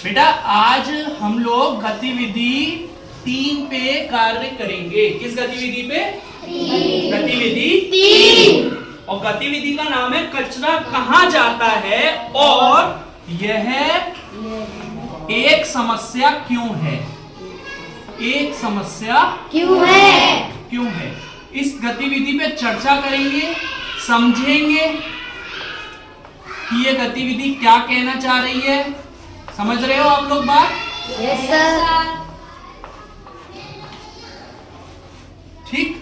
बेटा आज हम लोग गतिविधि 3 पे कार्य करेंगे। किस गतिविधि पे? गतिविधि 3। और गतिविधि का नाम है कचरा कहाँ जाता है और यह एक समस्या क्यों है। एक समस्या क्यों है। इस गतिविधि पे चर्चा करेंगे, समझेंगे कि ये गतिविधि क्या कहना चाह रही है। समझ रहे हो आप लोग बात? Yes sir. ठीक,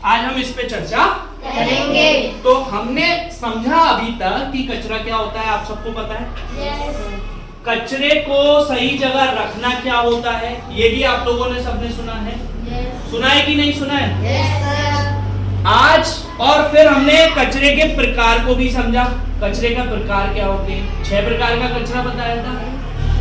आज हम इस पे चर्चा करेंगे। तो हमने समझा अभी तक कि कचरा क्या होता है, आप सबको पता है। यस। कचरे को सही जगह रखना क्या होता है, ये भी आप लोगों ने सबने सुना है। सुना है कि नहीं सुना है? Yes sir. आज और फिर हमने कचरे के प्रकार को भी समझा। कचरे का प्रकार क्या होते हैं, 6 प्रकार का कचरा बताया था।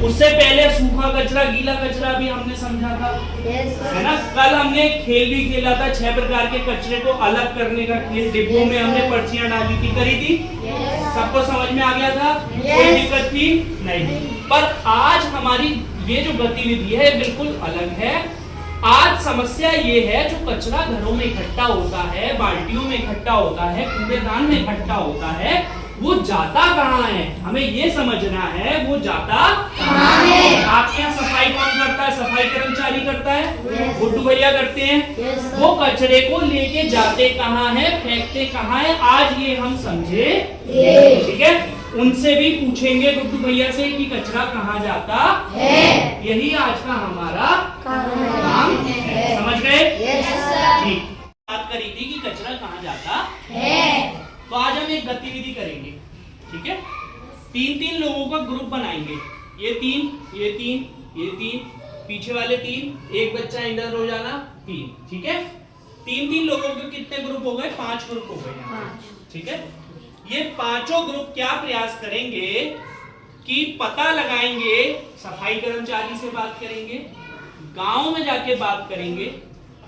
उससे पहले सूखा कचरा, गीला कचरा भी हमने समझा था, है ना। कल हमने खेल भी खेला था, 6 प्रकार के कचरे को अलग करने का खेल। डिब्बों में हमने पर्चियां डाली थी, करी थी। सबको समझ में आ गया था? कोई दिक्कत थी नहीं। पर आज हमारी ये जो गतिविधि है बिल्कुल अलग है। आज समस्या ये है, जो कचरा घरों में इकट्ठा होता है, बाल्टियों में इकट्ठा होता है, कूड़ेदान में इकट्ठा होता है, वो जाता कहाँ है, हमें ये समझना है। वो जाता कहाँ है? आपके यहाँ सफाई कौन करता है? सफाई कर्मचारी करता है, गुड्डू भैया करते हैं। वो कचरे को लेके जाते कहाँ है, फेंकते कहाँ है, आज ये हम समझे। ठीक है, उनसे भी पूछेंगे गुड्डू भैया से कि कचरा कहाँ जाता है। यही आज का हमारा काम है। समझ गए? ठीक, बात करी थी कि कचरा कहाँ जाता है। तो आज हम एक गतिविधि करेंगे, ठीक है। 3-3 लोगों का ग्रुप बनाएंगे। ये 3, ये 3, ये 3, पीछे वाले 3, एक बच्चा इधर हो जाना 3, ठीक है। 3-3 लोगों के कितने ग्रुप हो गए? 5 ग्रुप हो गए, ठीक है। ये पांचों ग्रुप क्या प्रयास करेंगे कि पता लगाएंगे, सफाई कर्मचारी से बात करेंगे, गांव में जाके बात करेंगे,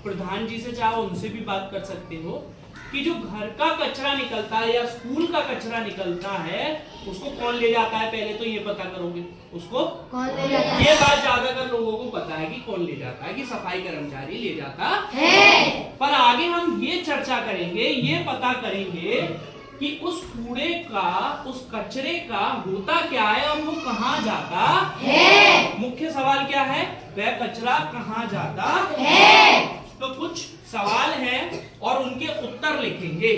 प्रधान जी से चाहो उनसे भी बात कर सकते हो कि जो घर का कचरा निकलता है या स्कूल का कचरा निकलता है उसको कौन ले जाता है। पहले तो ये पता करोगे उसको कौन ले जाता है। ये बात ज्यादातर लोगों को पता है कि कौन ले जाता है, कि सफाई कर्मचारी ले जाता है। पर आगे हम ये चर्चा करेंगे, ये पता करेंगे कि उस कूड़े का, उस कचरे का होता क्या है और वो कहाँ जाता है। मुख्य सवाल क्या है? वह कचरा कहाँ जाता है। तो कुछ सवाल हैं और उनके उत्तर लिखेंगे।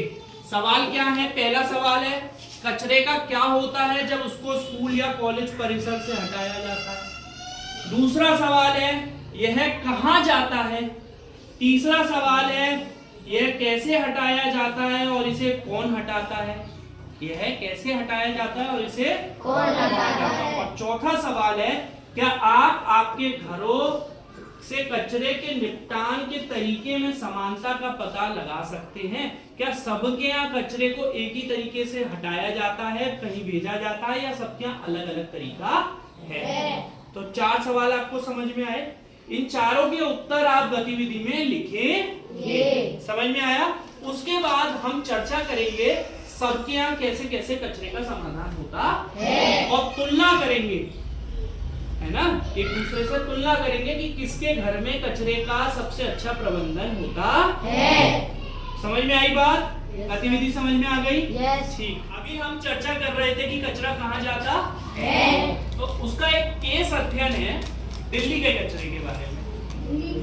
सवाल क्या है? पहला सवाल है, कचरे का क्या होता है जब उसको स्कूल या कॉलेज परिसर से हटाया जाता है। दूसरा सवाल है, यह कहाँ जाता है। तीसरा सवाल है, यह कैसे हटाया जाता है और इसे कौन हटाता है। यह कैसे हटाया जाता है और इसे कौन हटाता है। और चौथा सवाल है, क्या आप आपके घरों से कचरे के निपटान के तरीके में समानता का पता लगा सकते हैं। क्या सबके यहाँ कचरे को एक ही तरीके से हटाया जाता है, कहीं भेजा जाता है, या सबके यहाँ अलग अलग तरीका है। तो 4 सवाल आपको समझ में आए। इन चारों के उत्तर आप गतिविधि में लिखें। समझ में आया? उसके बाद हम चर्चा करेंगे सबके यहाँ कैसे कैसे कचरे का समाधान होता है और तुलना करेंगे, है ना। एक दूसरे से तुलना करेंगे कि किसके घर में कचरे का सबसे अच्छा प्रबंधन होता है। समझ में आई बात? गतिविधि समझ में आ गई? ठीक। अभी हम चर्चा कर रहे थे कि कचरा कहाँ जाता है, तो उसका एक केस अध्ययन है दिल्ली के कचरे के बारे में।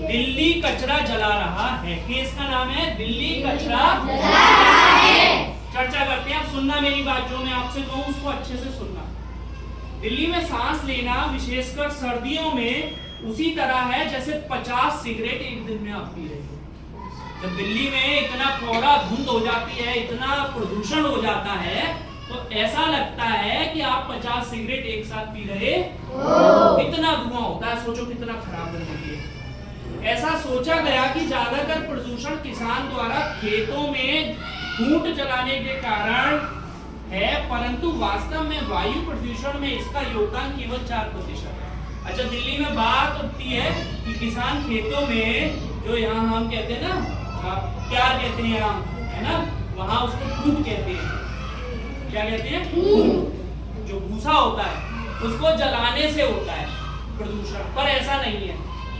दिल्ली कचरा जला रहा है, केस का नाम है दिल्ली कचरा जला रहा है। चर्चा करते हैं। सुनना मेरी बात, जो मैं आपसे कहूँ उसको अच्छे से सुनना। दिल्ली में सांस लेना विशेषकर सर्दियों में उसी तरह है जैसे 50 सिगरेट एक दिन में आप पी रहे हो। जब दिल्ली में इतना कोहरा धुंध हो जाती है, इतना प्रदूषण हो जाता है, तो ऐसा लगता है कि आप 50 सिगरेट एक साथ पी रहे हो। इतना धुआं होता है, सोचो कितना खराब रहती है। ऐसा सोचा गया कि ज्यादातर प्रदूषण किसान द्वारा खेतों में ढूंढ जलाने के कारण है, परंतु वास्तव में वायु प्रदूषण में इसका योगदान केवल 4% है। अच्छा, दिल्ली में बात होती है कि किसान खेतों में, जो यहाँ हम कहते हैं ना प्यार कहते हैं यहाँ, है ना, वहाँ उसको फूट कहते हैं। क्या कहते हैं? जो भूसा होता है उसको जलाने से होता है। प्रदूषण, पर ऐसा नहीं है।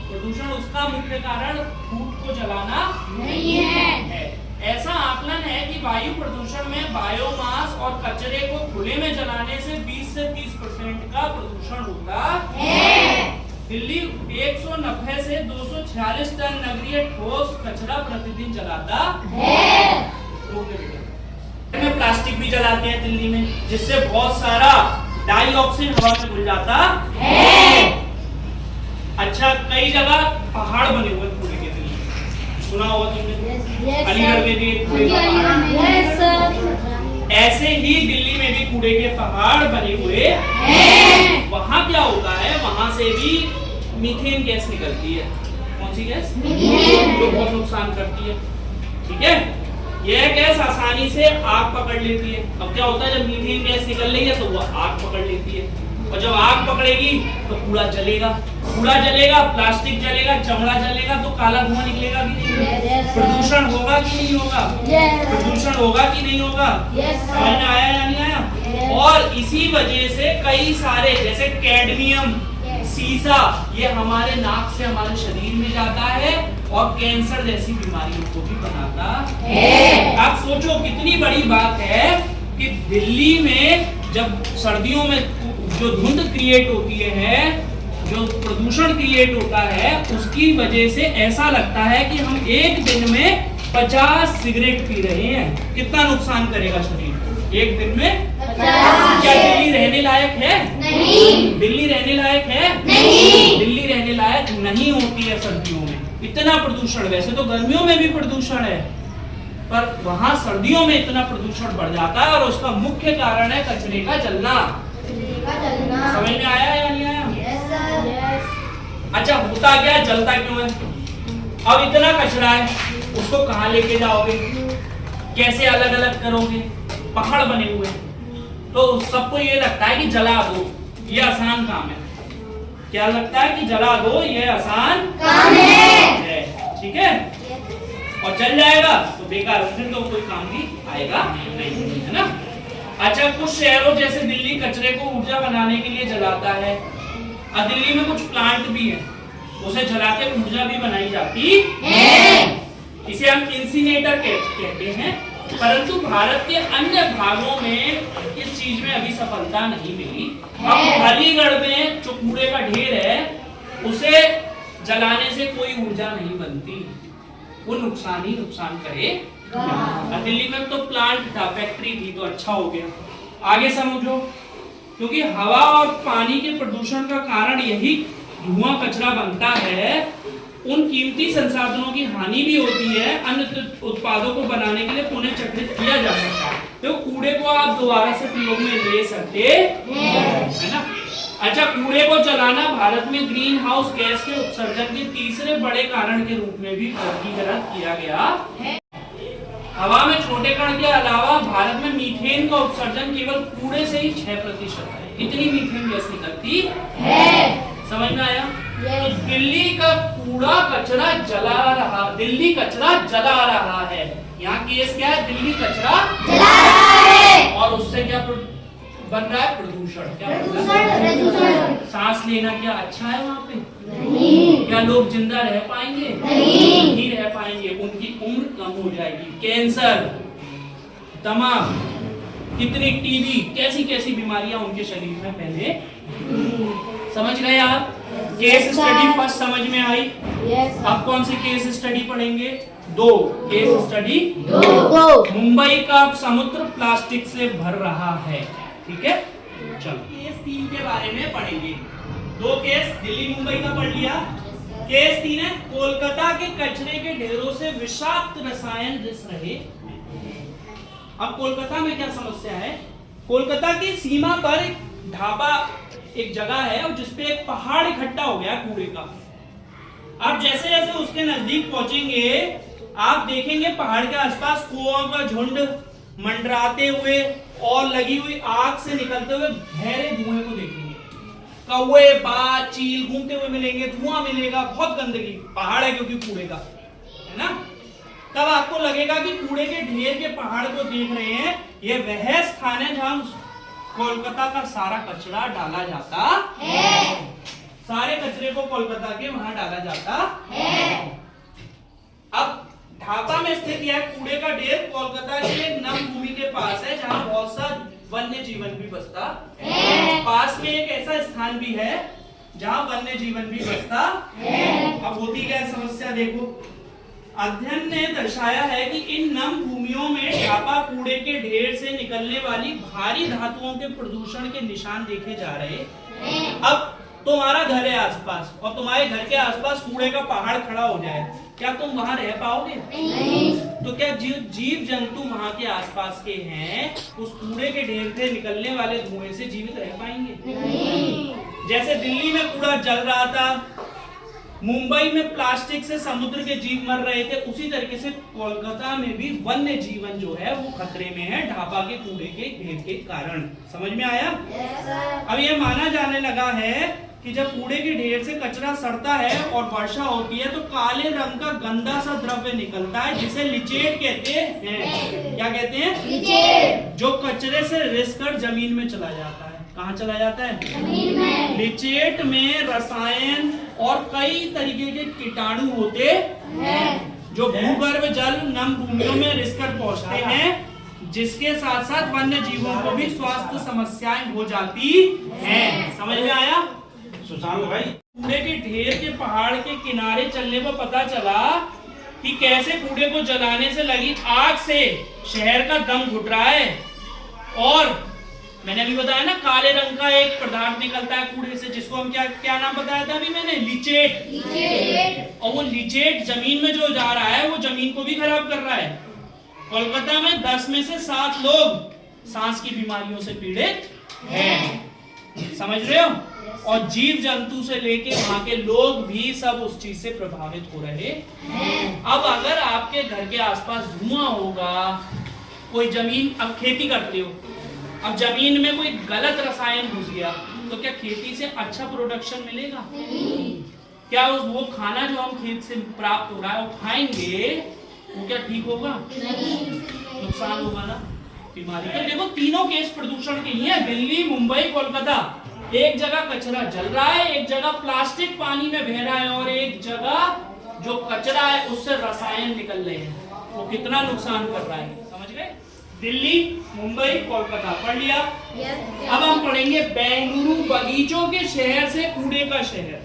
प्रदूषण उसका मुख्य कारण फूड को जलाना नहीं है। ऐसा आकलन है कि वायु प्रदूषण में बायोमास और कचरे को खुले में जलाने से 20 से 30% का प्रदूषण होता है। दिल्ली 190 से 246 टन नगरीय ठोस कचरा प्रतिदिन जलाता है। में प्लास्टिक भी जलाते हैं दिल्ली में, जिससे बहुत सारा डाइऑक्सिन हवा में घुल जाता है। अच्छा, कई जगह पहाड़ बने हुए कूड़े के, दिल्ली सुना होगा तुमने, अलीगढ़ में भी कूड़े का पहाड़। ऐसे ही दिल्ली में भी कूड़े के पहाड़ बने हुए हैं। वहाँ क्या होता है, वहाँ से भी मीथेन गैस निकलती है। कौन सी गैस? जो बहुत नुकसान करती है। ठीक है, यह गैस आसानी से आग पकड़ लेती है। अब क्या होता है, जब मीथेन गैस निकल रही है तो वो आग पकड़ लेती है, और जब आग पकड़ेगी तो कूड़ा जलेगा, प्लास्टिक जलेगा, चमड़ा जलेगा, तो काला धुआं निकलेगा कि नहीं? प्रदूषण होगा कि नहीं होगा? प्रदूषण होगा कि नहीं होगा? समझ में आया या नहीं आया? और इसी वजह से कई सारे, जैसे कैडमियम, सीसा, ये हमारे नाक से हमारे शरीर में जाता है और कैंसर जैसी बीमारियों को भी बनाता है। आप सोचो कितनी बड़ी बात है कि दिल्ली में जब सर्दियों में जो धुंध क्रिएट होती है, जो प्रदूषण क्रिएट होता है, उसकी वजह से ऐसा लगता है कि हम एक दिन में 50 सिगरेट पी रहे हैं। कितना नुकसान करेगा शरीर को एक दिन में? 50। क्या दिल्ली रहने लायक है? नहीं। दिल्ली रहने लायक है? नहीं। दिल्ली रहने लायक नहीं होती है सर्दियों में, इतना प्रदूषण। वैसे तो गर्मियों में भी प्रदूषण है, पर वहाँ सर्दियों में इतना प्रदूषण बढ़ जाता है, और उसका मुख्य कारण है कचरे का जलना। समझ में आया या नहीं आया? अच्छा, होता क्या, जलता क्यों है? अब इतना कचरा है, उसको कहाँ लेके जाओगे, कैसे अलग अलग करोगे? पहाड़ बने हुए हैं, तो सबको ये लगता है कि जला दो, ये आसान काम है। क्या लगता है कि जला दो, ये आसान काम है। ठीक है, और जल जाएगा तो बेकार, फिर तो कोई काम भी आएगा नहीं, है ना? अच्छा, कुछ शहरों जैसे दिल्ली कचरे को ऊर्जा बनाने के लिए जलाता है, और दिल्ली में कुछ प्लांट भी है, उसे जला के ऊर्जा भी बनाई जाती है। इसे हम इंसिनेटर कहते हैं। परंतु भारत के अन्य भागों में इस चीज में अभी सफलता नहीं मिली। अब अलीगढ़ में जो कूड़े का ढेर है, उसे जलाने से कोई ऊर्जा नहीं बनती, वो नुकसान ही नुकसान करेगा। दिल्ली में तो प्लांट था, फैक्ट्री थी, तो अच्छा हो गया। आगे समझो, क्योंकि हवा और पानी के प्रदूषण का कारण यही धुआं कचरा बनता है, उन कीमती संसाधनों की हानि भी होती है। अन्य उत्पादों को बनाने के लिए पुनः चक्रित किया जा सकता है, तो कूड़े को आप दोबारा से प्रयोग में ले सकते है ना। अच्छा, कूड़े को जलाना भारत में ग्रीन हाउस गैस के उत्सर्जन के तीसरे बड़े कारण के रूप में भी वर्गीकृत किया गया है। हवा में छोटे कण के अलावा भारत में मीथेन का उत्सर्जन केवल कूड़े से ही 6% है। इतनी मीथेन गैस निकलती है। समझ में आया? तो दिल्ली का कूड़ा कचरा जला रहा, दिल्ली कचरा जला रहा है। यहाँ केस क्या है? दिल्ली कचरा जला रहा है, और उससे क्या बन रहा है? प्रदूषण। क्या प्रदूषण? सांस लेना क्या अच्छा है वहाँ पे? नहीं। क्या लोग जिंदा रह पाएंगे? नहीं रह पाएंगे, उनकी उम्र कम हो जाएगी। कैंसर, दमा, कितनी टीबी, कैसी कैसी बीमारियां उनके शरीर में पहले। समझ गए आप? केस स्टडी फर्स्ट समझ में आई? अब कौन सी केस स्टडी पढ़ेंगे? 2 केस स्टडी। मुंबई का समुद्र प्लास्टिक से भर रहा है। ठीक है, चलो केस 3 के बारे में पढ़ेंगे। 2 केस दिल्ली मुंबई का पढ़ लिया। केस 3 है कोलकाता के कचरे के ढेरों से विषाक्त रसायन रिस रहे। अब कोलकाता में क्या समस्या है? कोलकाता की सीमा पर एक ढाबा, एक जगह है, और जिसपे एक पहाड़ इकट्ठा हो गया कूड़े का। आप जैसे जैसे उसके नजदीक पहुंचेंगे, आप देखेंगे पहाड़ के आसपास कौओं का झुंड मंडराते हुए और लगी हुई आग से निकलते हुए गहरे धुएं को देखेंगे। कौवे, बाज, चील घूमते हुए मिलेंगे, धुआं मिलेगा, बहुत गंदगी। पहाड़ है क्योंकि कूड़े का, है ना? तब आपको लगेगा कि कूड़े के ढेर के पहाड़ को देख रहे हैं, ये वह स्थान है जहां कोलकाता का सारा कचरा डाला जाता है। सारे कचरे को कोलकाता के वहां डाला जाता है। अब ढाका में स्थित यह कूड़े का ढेर कोलकाता के एक नम भूमि के पास है जहां बहुत सा वन्य जीवन भी बसता है। पास में एक ऐसा स्थान भी है जहां वन्य जीवन भी बसता है। अब होती क्या समस्या देखो, अध्ययन ने दर्शाया है कि इन नम भूमियों में ढापा कूड़े के ढेर से निकलने वाली भारी धातुओं के प्रदूषण के निशान देखे जा रहे हैं। अब तुम्हारा घर है आसपास और तुम्हारे घर के आसपास कूड़े का पहाड़ खड़ा हो जाए, क्या तुम वहां रह पाओगे? नहीं। तो क्या जीव जंतु वहां के आसपास के हैं उस कूड़े के ढेर से निकलने वाले धुएं से जीवित रह पाएंगे? नहीं। जैसे दिल्ली में कूड़ा जल रहा था, मुंबई में प्लास्टिक से समुद्र के जीव मर रहे थे, उसी तरीके से कोलकाता में भी वन्य जीवन जो है वो खतरे में है ढाबा के कूड़े के ढेर के कारण। समझ में आया? अब ये माना जाने लगा है कि जब कूड़े के ढेर से कचरा सड़ता है और वर्षा होती है तो काले रंग का गंदा सा द्रव्य निकलता है जिसे लिचेट कहते हैं। क्या कहते हैं? लिचेट। जो कचरे से रिसकर जमीन में चला जाता है। कहाँ चला जाता है? जमीन में। लिचेट में रसायन और कई तरीके के कीटाणु होते हैं जो भूगर्भ जल नम भूमियों में रिसकर पहुंचते हैं, जिसके साथ साथ वन्य जीवों को भी स्वास्थ्य समस्याएं हो जाती हैं। समझ में आया? सुशांत भाई, कूड़े के ढेर के पहाड़ के किनारे चलने पर पता चला कि कैसे कूड़े को जलाने से लगी आग से शहर का दम घुट रहा है। और मैंने अभी बताया ना, काले रंग का एक पदार्थ निकलता है कूड़े से, जिसको हम क्या नाम बताया था अभी मैंने? लिचेट। और वो लिचेट जमीन में जो जा रहा है वो जमीन को भी खराब कर रहा है। कोलकाता में 10 में से 7 लोग सांस की बीमारियों से पीड़ित हैं। समझ रहे हो? और जीव जंतु से लेके वहां के लोग भी सब उस चीज से प्रभावित हो रहे हैं। अब अगर आपके घर के आसपास धुआं होगा, कोई जमीन, अब खेती करते हो, अब जमीन में कोई गलत रसायन घुस गया तो क्या खेती से अच्छा प्रोडक्शन मिलेगा? क्या वो खाना जो हम खेत से प्राप्त हो रहा है वो खाएंगे, वो क्या ठीक होगा? नुकसान होगा ना, बीमारी। तो देखो तीनों केस प्रदूषण के ही है, दिल्ली, मुंबई, कोलकाता। एक जगह कचरा जल रहा है, एक जगह प्लास्टिक पानी में बह रहा है और एक जगह जो कचरा है उससे रसायन निकल रहे हैं। वो कितना नुकसान कर रहा है, समझ गए? दिल्ली, मुंबई, कोलकाता पढ़ लिया। अब हम पढ़ेंगे बेंगलुरु, बगीचों के शहर से कूड़े का शहर।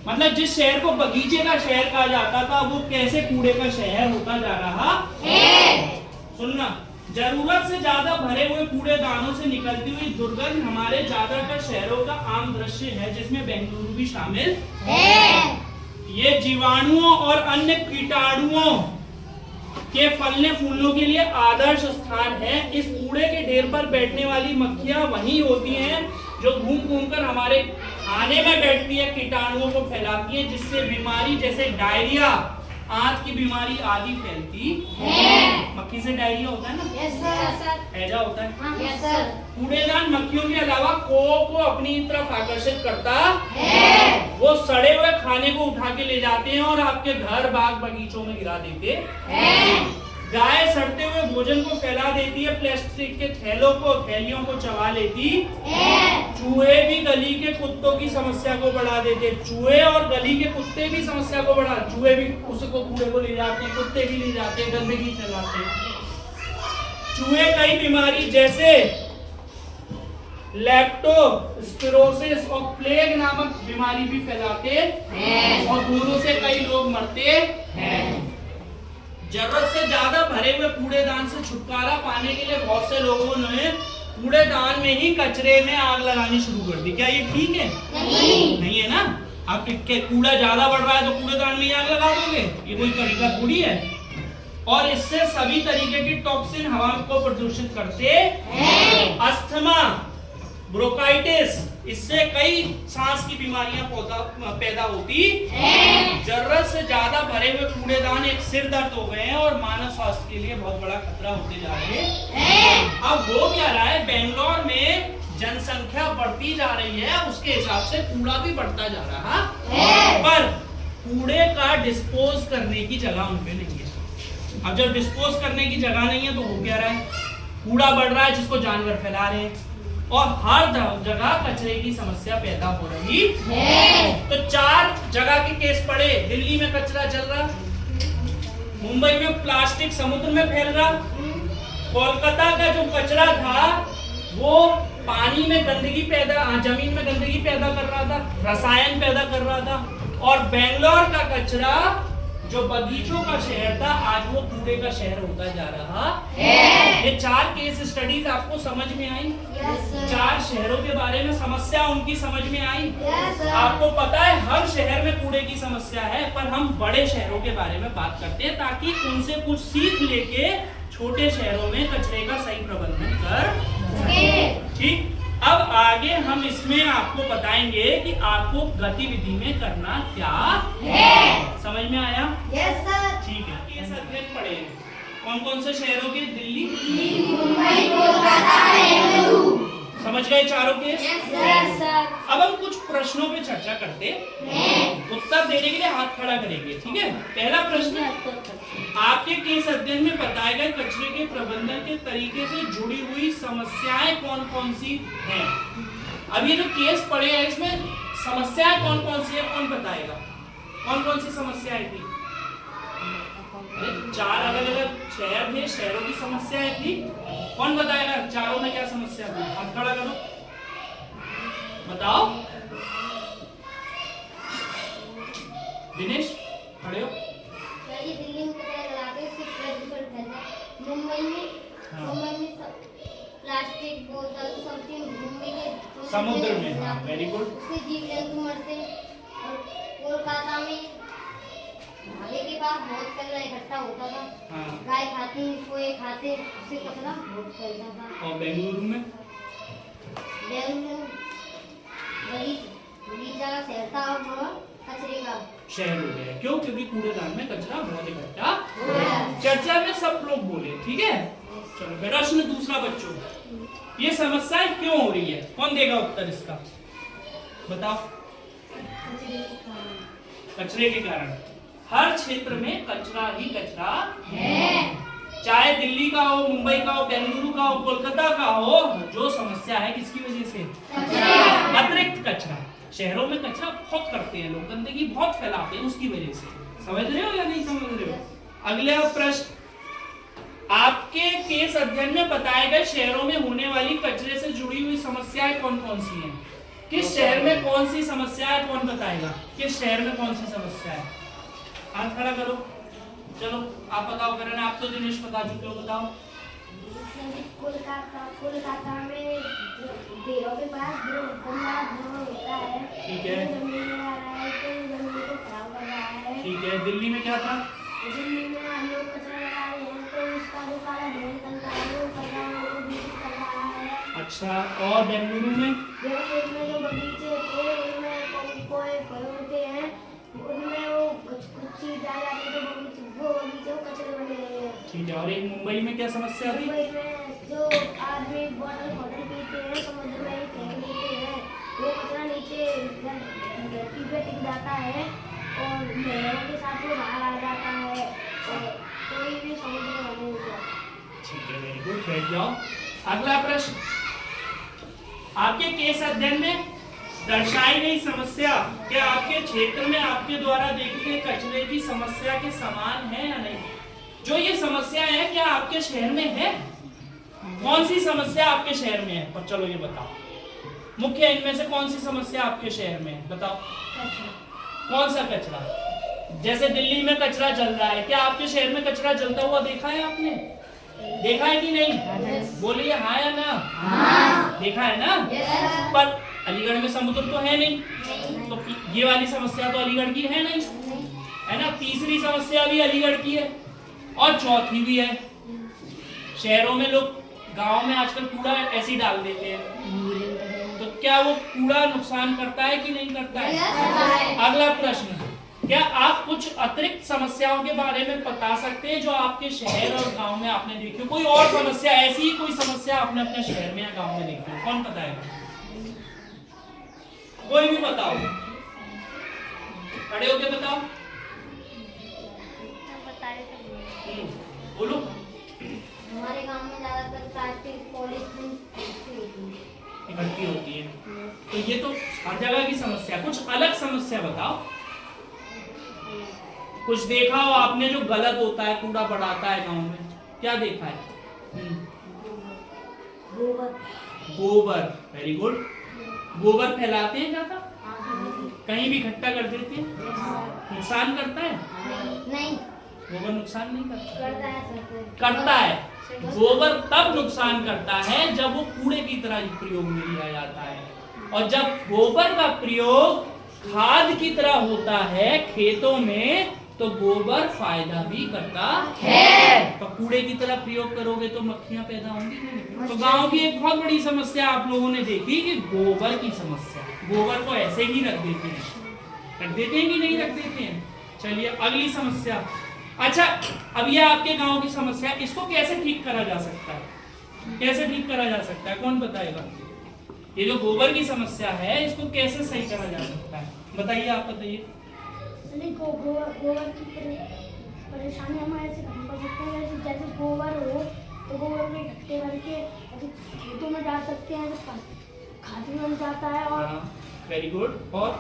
मतलब जिस शहर को बगीचे का शहर कहा जाता था वो कैसे कूड़े का शहर होता जा रहा है। सुनना, जरूरत से ज्यादा भरे हुए कूड़ेदानों से निकलती हुई दुर्गंध हमारे ज्यादातर शहरों का आम दृश्य है, जिसमें बेंगलुरु भी शामिल है। ये जीवाणुओं और अन्य कीटाणुओं के फलने फूलने के लिए आदर्श स्थान है। इस कूड़े के ढेर पर बैठने वाली मक्खियां वही होती हैं जो घूम घूम कर हमारे खाने में बैठती है, कीटाणुओं को फैलाती है, जिससे बीमारी जैसे डायरिया, आंत की बीमारी आदि फैलती है। मक्खी से डायरिया होता है ना? Yes sir. हैजा होता है? Yes sir. कूड़ेदान मक्खियों के अलावा को अपनी तरफ आकर्षित करता है। वो सड़े हुए खाने को उठा के ले जाते हैं और आपके घर, बाग, बगीचों में गिरा देते हैं। गाय सड़ते हुए भोजन को फैला देती है, प्लास्टिक के थैलियों को चबा लेती है। चूहे भी गली के कुत्तों की समस्या को बढ़ा देते। चूहे और गली के कुत्ते भी समस्या को बढ़ा, चूहे भी उसको कूड़े को ले जाते हैं, कुत्ते भी ले जाते हैं, गंदगी फैलाते हैं। चूहे कई बीमारी जैसे लेप्टोस्पिरोसिस और प्लेग नामक बीमारी भी फैलाते हैं और दोनों से कई लोग मरते हैं। जरूरत से ज्यादा भरे हुए कूड़ेदान से छुटकारा पाने के लिए बहुत से लोगों ने कूड़ेदान में ही कचरे में आग लगानी शुरू कर दी। क्या ये ठीक है? नहीं है ना। आप कूड़ा ज्यादा बढ़ रहा है तो कूड़ेदान में ही आग लगा दोगे, ये कोई तरीका थोड़ी है। और इससे सभी तरीके की टॉक्सिन हवा को प्रदूषित करते हैं। अस्थमा, ब्रोंकाइटिस, इससे कई सांस की बीमारियां पैदा होती हैं। जरूरत से ज्यादा भरे हुए कूड़ेदान एक सिर दर्द हो गए हैं और मानव स्वास्थ्य के लिए बहुत बड़ा खतरा होते जा रहे हैं। अब हो क्या रहा है, बेंगलोर में जनसंख्या बढ़ती जा रही है, उसके हिसाब से कूड़ा भी बढ़ता जा रहा है, पर कूड़े का डिस्पोज करने की जगह उनपे नहीं है। अब जब डिस्पोज करने की जगह नहीं है तो हो क्या रहा है, कूड़ा बढ़ रहा है जिसको जानवर फैला रहे हैं, और हर जगह कचरे की समस्या पैदा हो रही है। तो 4 जगह के केस पड़े। दिल्ली में कचरा जल रहा, मुंबई में प्लास्टिक समुद्र में फैल रहा, कोलकाता का जो कचरा था वो पानी में गंदगी पैदा, जमीन में गंदगी पैदा कर रहा था, रसायन पैदा कर रहा था, और बेंगलोर का कचरा जो बगीचों का शहर था आज वो कूड़े का शहर होता जा रहा है। ये 4 केस स्टडीज आपको समझ में आई? 4 शहरों के बारे में समस्या उनकी समझ में आई? आपको पता है हर शहर में कूड़े की समस्या है, पर हम बड़े शहरों के बारे में बात करते हैं ताकि उनसे कुछ सीख लेके छोटे शहरों में कचरे का सही प्रबंधन कर। ठीक, अब आगे हम इसमें आपको बताएंगे कि आपको गतिविधि में करना क्या है। समझ में आया? Yes sir. ठीक है, ये अध्ययन पढ़े हैं कौन कौन से शहरों के? दिल्ली, मुंबई, कोलकाता, बेंगलुरु। समझ गए चारों केस? Yes sir. अब हम कुछ प्रश्नों पे चर्चा करते हैं, उत्तर देने के लिए हाथ खड़ा करेंगे। ठीक है, पहला प्रश्न, आपके केस अध्ययन में बताए गए कचरे के प्रबंधन के तरीके से जुड़ी हुई समस्याएं कौन कौन सी हैं? अब ये जो केस पढ़े हैं इसमें समस्याएं कौन कौन सी है, कौन बताएगा? कौन कौन सी समस्याएं थी? 4 अलग अलग शहर थे, शहरों की समस्याएं थी। कौन बताएगा चारों में क्या समस्या थी? हाथ खड़ा करो, बताओ। दिनेश खड़े हो। ये दिल्ली में कचरा जलाते हैं, उससे प्रदूषण फैलता है। मुंबई में प्लास्टिक बोतल समथिंग मुंबई के समुद्र में, हाँ, वेरी गुड। उससे जीव जंतु मरते हैं। और कोलकाता में ढाबे के पास बहुत कचरा इकट्ठा होता था। हाँ। गाय खाती, कोई खाते, उससे कचरा बहुत फैलता था। और बेंगलुरु में? बगीचा का शहर था और वहाँ कचरे का शहर हो गया। क्यों? क्योंकि कूड़ेदान में कचरा बहुत इकट्ठा हो गया। चर्चा में सब लोग बोले, ठीक है। चलो प्रश्न दूसरा बच्चों, ये समस्याएं क्यों हो रही है? कौन देगा उत्तर इसका? बताओ। कचरे के कारण। हर क्षेत्र में कचरा ही कचरा है, चाहे दिल्ली का हो, मुंबई का हो, बेंगलुरु का हो, कोलकाता का हो। जो समस्या है किसकी वजह से? अतिरिक्त कचरा। शहरों में कचरा बहुत करते हैं लोग, गंदगी बहुत फैलाते हैं, उसकी वजह से। समझ रहे हो या नहीं समझ रहे हो? अगला प्रश्न, आपके केस अध्ययन में बताए गए शहरों में होने वाली कचरे से जुड़ी हुई समस्याएं कौन कौन सी हैं? किस शहर में कौन सी समस्या है, कौन बताएगा? किस शहर में कौन सी समस्या है? हाथ खड़ा करो। चलो आप बताओ। करण, आप तो दिनेश बता चुके हो, बताओ। कोलकाता में देरों के पास जो गंदा धुआं होता है, ठीक है, जमीन में आ रहा है, तो जमीन को खराब कर रहा है। ठीक है। दिल्ली में क्या था? दिल्ली में हम लोग कचरा लगा रहे हैं, तो उसका जो सारा धुआं निकलता है वो पर्यावरण को दूषित कर रहा है। अच्छा, और बेंगलुरु में? बेंगलुरु में जो बगीचे थे उनमें कोई फल होते हैं, उनमें वो कुछ चीज डाल जाती है, तो वो बगीचे कचरे बने हैं। ठीक है। और एक मुंबई में क्या समस्या थी? मुंबई में जो आदमी बॉटल पीते हैं, समुद्र में ही फेंक देते हैं, वो कचरा नीचे धरती पे टिक जाता है और लहरों के साथ वो बाहर आ जाता है और कोई भी समुद्र में नहीं होता। ठीक है, वेरी गुड, बैठ जाओ। अगला प्रश्न, आपके केस अध्ययन में दर्शाई गई समस्या क्या आपके क्षेत्र में आपके द्वारा देखी गई कचरे की समस्या के समान है या नहीं? जो ये समस्या है क्या आपके शहर में है? कौन सी समस्या आपके शहर में है? पर चलो ये बताओ, मुख्य इनमें से कौन सी समस्या आपके शहर में है? बताओ। कौन सा कचरा? जैसे दिल्ली में कचरा जल रहा है, क्या आपके शहर में कचरा जलता हुआ देखा है आपने? देखा है कि नहीं? बोलिए हाँ या ना? हाँ। देखा है ना? पर अलीगढ़ में समुद्र तो है नहीं, तो ये वाली समस्या तो अलीगढ़ की है नहीं, है ना? तीसरी समस्या भी अलीगढ़ की है और चौथी भी है। शहरों में लोग गांव में आजकल कूड़ा ऐसे ही डाल देते हैं, तो क्या वो कूड़ा नुकसान करता है कि नहीं करता है? अगला प्रश्न, क्या आप कुछ अतिरिक्त समस्याओं के बारे में बता सकते हैं जो आपके शहर और गांव में आपने देखी हो? कोई और समस्या, ऐसी ही कोई समस्या आपने अपने शहर में या गांव में देखी हो? कौन बताएगा? कोई भी बताओ, खड़े होके बताओ। बोलो। हमारे गांव में ज्यादातर प्लास्टिक पॉलीथीन होती है। इकट्ठी होती है। तो ये तो हर जगह की समस्या। कुछ अलग समस्या बताओ, कुछ देखा हो आपने जो गलत होता है, कूड़ा पड़ाता है गांव में, क्या देखा है? गोबर। Very good. गोबर फैलाते हैं ज्यादा, कहीं भी इकट्ठा कर देते हैं, नुकसान करता है? नहीं, गोबर नुकसान नहीं करता। करता करता है। गोबर तब नुकसान करता है जब वो कूड़े की तरह प्रयोग में लिया जाता है, और जब गोबर का प्रयोग खाद की तरह होता है खेतों में, तो गोबर फायदा भी करता है। तो कूड़े की तरह प्रयोग करोगे तो मक्खियां पैदा होंगी नहीं। तो गांव की एक बहुत बड़ी समस्या आप लोगों ने देखी कि गोबर की समस्या। गोबर को ऐसे ही रख देते हैं, कि नहीं रख देते हैं। चलिए अगली समस्या। अच्छा, अब ये आपके गांव की समस्या, इसको कैसे ठीक करा जा सकता है? कैसे ठीक करा जा सकता है, कौन बताएगा? ये जो गोबर की समस्या है, इसको कैसे सही करा जा सकता है, बताइए, आप बताइए। गोबर की परेशानी हम ऐसे खत्म कर सकते हैं, जैसे गोबर हो तो गोबर में इकट्ठे करके खेतों में डाल सकते हैं, तो खाद भी बन जाता है, और वेरी गुड। और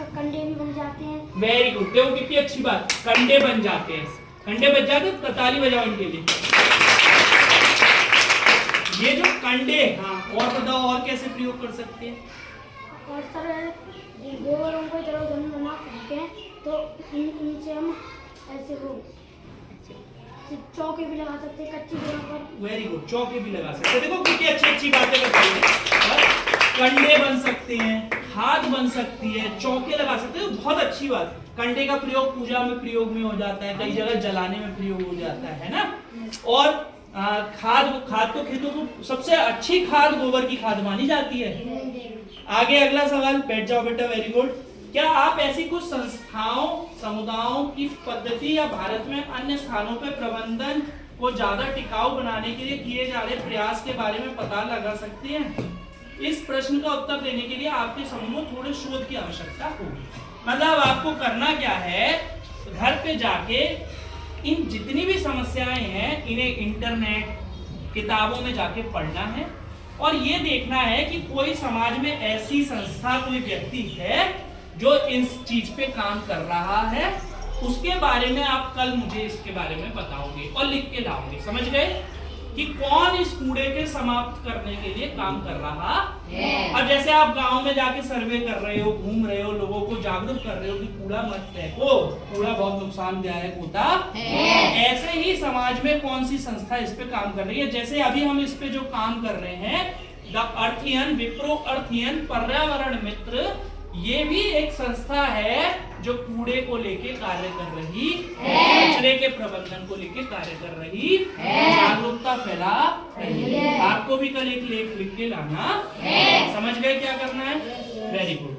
कंडे भी बन जाते हैं। Very good. देखो कितनी अच्छी बात, कंडे बन जाते हैं। कंडे बन जाते हैं, ताली बजाओ इनके लिए। ये जो कंडे, हाँ, और बताओ और कैसे प्रयोग कर सकते हैं? और सर, गोबरों को इधर उधर बना फेंके तो इनसे हम ऐसे वो चौके भी लगा सकते हैं कच्ची जगह पर। वेरी गुड, चौके भी लगा सकते हैं। देखो कितनी अच्छी अच्छी बातें बताई। कंडे बन सकते हैं, खाद बन सकती है, चौके लगा सकते हैं, बहुत अच्छी बात। कंडे का प्रयोग पूजा में प्रयोग में हो जाता है, कई जगह जलाने में प्रयोग हो जाता है ना। और खाद तो खेतों को सबसे अच्छी खाद गोबर की खाद मानी जाती है। आगे अगला सवाल, बैठ जाओ बेटा। Very good. क्या आप ऐसी कुछ संस्थाओं, समुदायों की पद्धति या भारत में अन्य स्थानों पर प्रबंधन को ज्यादा टिकाऊ बनाने के लिए किए जा रहे प्रयास के बारे में पता लगा सकते हैं? इस प्रश्न का उत्तर देने के लिए आपके समूह थोड़े शोध की आवश्यकता होगी। मतलब आपको करना क्या है, घर पे जाके इन जितनी भी समस्याएं हैं, इन्हें इंटरनेट, किताबों में जाके पढ़ना है, और ये देखना है कि कोई समाज में ऐसी संस्था, कोई व्यक्ति है जो इस चीज पे काम कर रहा है। उसके बारे में आप कल मुझे इसके बारे में बताओगे और लिख के लाओगे। समझ गए कि कौन इस कूड़े के समाप्त करने के लिए काम कर रहा है। और जैसे आप गांव में जाके सर्वे कर रहे हो, घूम रहे हो, लोगों को जागरूक कर रहे हो कि कूड़ा मत फेंको, कूड़ा बहुत नुकसानदायक होता है, ऐसे ही समाज में कौन सी संस्था इस पे काम कर रही है। जैसे अभी हम इस पे जो काम कर रहे हैं, द अर्थियन, विप्रो अर्थियन पर्यावरण मित्र, ये भी एक संस्था है जो कूड़े को लेके कार्य कर रही है, कचरे के प्रबंधन को लेके कार्य कर रही है, जागरूकता फैला रही है। आपको भी कल एक लेख लिख के लाना है। समझ गए क्या करना है? Very good.